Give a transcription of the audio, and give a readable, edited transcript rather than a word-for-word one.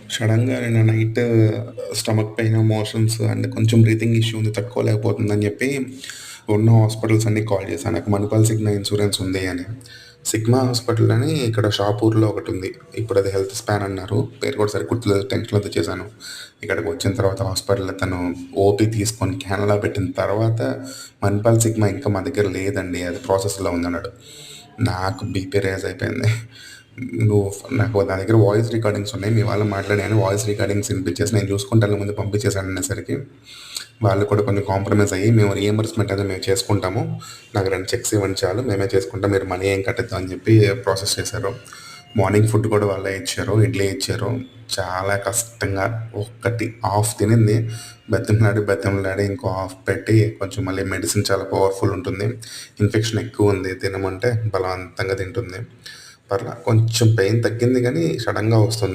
సడెన్‌గా నిన్న night stomach pain, motions and కొంచెం బ్రీతింగ్ ఇష్యూ ఉంది. తట్టుకోలేకపోతుందని చెప్పి ఉన్న హాస్పిటల్స్ అన్నీ కాల్ చేశాను. నాకు మణిపాల్ సిగ్నా ఇన్స్యూరెన్స్ ఉంది అని. సిగ్మా హాస్పిటల్ అని ఇక్కడ షాపూర్‌లో ఒకటుంది. ఇప్పుడది హెల్త్ స్పాన్ అన్నారు. పేరు కూడా సరిగ్గా గుర్తులేదు. టెన్షన్‌లో తెచ్చేసాను. ఇక్కడికి వచ్చిన తర్వాత హాస్పిటల్‌లో తను ఓపీ తీసుకొని క్యానులా పెట్టిన తర్వాత మణిపాల్ సిగ్మా ఇంకా మా దగ్గర లేదండి. అది ప్రాసెస్‌లో ఉందన్నాడు. నాకు బీపీ రైజ్ అయిపోయింది. నువ్వు నాకు నా దగ్గర వాయిస్ రికార్డింగ్స్ ఉన్నాయి. మీ వాళ్ళు మాట్లాడాను. వాయిస్ రికార్డింగ్స్ వినిపించేసి నేను చూసుకుంటాను ముందు పంపించేసాను అనేసరికి వాళ్ళు కూడా కొంచెం కాంప్రమైజ్ అయ్యి మేము రీఎంబర్స్మెంట్ అనేది మేము చేసుకుంటాము. నాకు 2 చెక్స్ ఇవ్వండి చాలు. మేమే చేసుకుంటాం. మీరు మనీ ఏం కట్టొద్దు అని చెప్పి ప్రాసెస్ చేశారు. మార్నింగ్ ఫుడ్ కూడా వాళ్ళే ఇచ్చారు. ఇడ్లీ ఇచ్చారు. చాలా కష్టంగా ఒక్కటి హాఫ్ తినింది. బతిమలాడి ఇంకో హాఫ్ పెట్టి కొంచెం మళ్ళీ మెడిసిన్ చాలా పవర్ఫుల్ ఉంటుంది. ఇన్ఫెక్షన్ ఎక్కువ ఉంది. తినమంటే బలవంతంగా తింటుంది. పర్లా కొంచెం పెయిన్ తగ్గింది కానీ సడన్‌గా వస్తుంది.